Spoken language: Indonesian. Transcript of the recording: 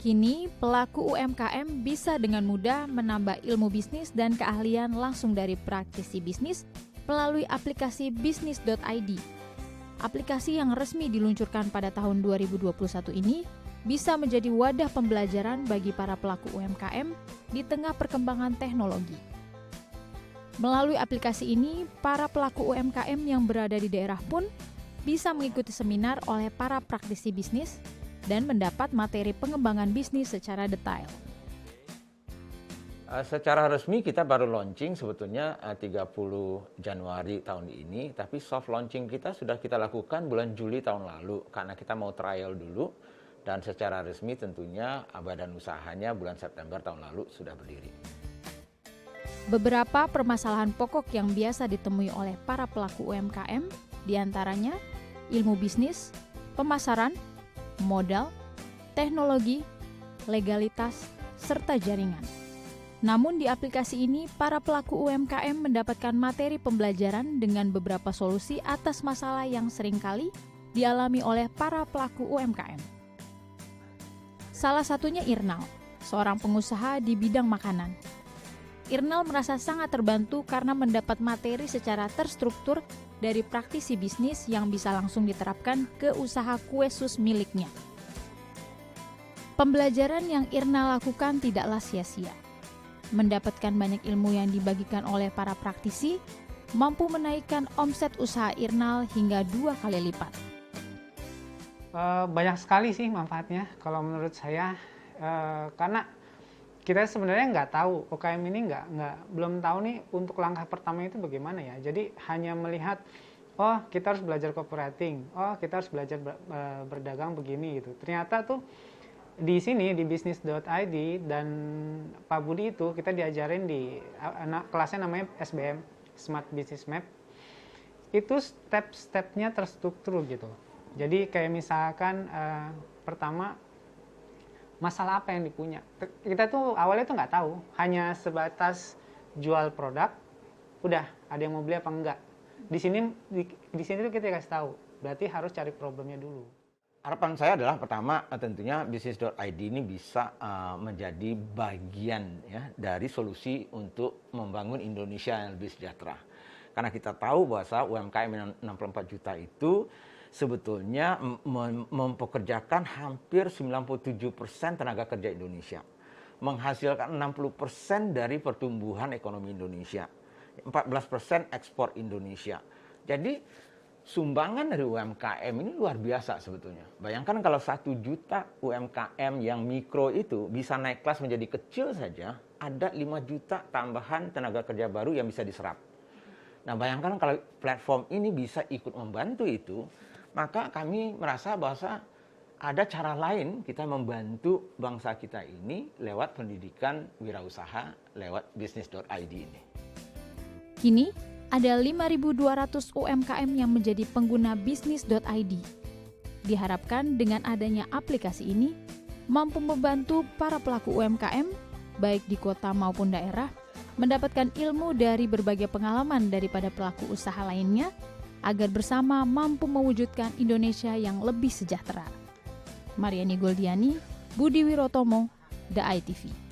Kini, pelaku UMKM bisa dengan mudah menambah ilmu bisnis dan keahlian langsung dari praktisi bisnis melalui aplikasi bisnis.id. Aplikasi yang resmi diluncurkan pada tahun 2021 ini bisa menjadi wadah pembelajaran bagi para pelaku UMKM di tengah perkembangan teknologi. Melalui aplikasi ini, para pelaku UMKM yang berada di daerah pun bisa mengikuti seminar oleh para praktisi bisnis dan mendapat materi pengembangan bisnis secara detail. Secara resmi kita baru launching sebetulnya 30 Januari tahun ini, tapi soft launching kita sudah kita lakukan bulan Juli tahun lalu karena kita mau trial dulu, dan secara resmi tentunya badan usahanya bulan September tahun lalu sudah berdiri. Beberapa permasalahan pokok yang biasa ditemui oleh para pelaku UMKM diantaranya ilmu bisnis, pemasaran, modal, teknologi, legalitas, serta jaringan. Namun di aplikasi ini, para pelaku UMKM mendapatkan materi pembelajaran dengan beberapa solusi atas masalah yang seringkali dialami oleh para pelaku UMKM. Salah satunya Irnal, seorang pengusaha di bidang makanan. Irnal merasa sangat terbantu karena mendapat materi secara terstruktur dari praktisi bisnis yang bisa langsung diterapkan ke usaha kue sus miliknya. Pembelajaran yang Irnal lakukan tidaklah sia-sia. Mendapatkan banyak ilmu yang dibagikan oleh para praktisi, mampu menaikkan omset usaha Irnal hingga 2 kali lipat. Banyak sekali sih manfaatnya kalau menurut saya, karena kita sebenarnya nggak tahu, UKM ini belum tahu nih untuk langkah pertama itu bagaimana ya. Jadi hanya melihat, oh kita harus belajar copywriting, oh kita harus belajar berdagang begini gitu. Ternyata tuh di sini di bisnis.id dan Pak Budi itu kita diajarin di kelasnya namanya SBM, Smart Business Map. Itu step-stepnya terstruktur gitu. Jadi kayak misalkan pertama, masalah apa yang dipunya. Kita tuh awalnya tuh nggak tahu, hanya sebatas jual produk, udah ada yang mau beli apa enggak. Di sini tuh kita kasih tahu, berarti harus cari problemnya dulu. Harapan saya adalah pertama tentunya bisnis.id ini bisa menjadi bagian ya dari solusi untuk membangun Indonesia yang lebih sejahtera. Karena kita tahu bahwa UMKM yang 64 juta itu sebetulnya mempekerjakan hampir 97% tenaga kerja Indonesia, menghasilkan 60% dari pertumbuhan ekonomi Indonesia, 14% ekspor Indonesia. Jadi sumbangan dari UMKM ini luar biasa sebetulnya. Bayangkan kalau 1 juta UMKM yang mikro itu bisa naik kelas menjadi kecil saja, ada 5 juta tambahan tenaga kerja baru yang bisa diserap. Nah bayangkan kalau platform ini bisa ikut membantu itu, maka kami merasa bahwa ada cara lain kita membantu bangsa kita ini lewat pendidikan wirausaha, lewat bisnis.id ini. Kini, ada 5.200 UMKM yang menjadi pengguna bisnis.id. Diharapkan dengan adanya aplikasi ini, mampu membantu para pelaku UMKM, baik di kota maupun daerah, mendapatkan ilmu dari berbagai pengalaman daripada pelaku usaha lainnya, agar bersama mampu mewujudkan Indonesia yang lebih sejahtera. Mariani Goldiani, Budi Wirotomo, The ITV.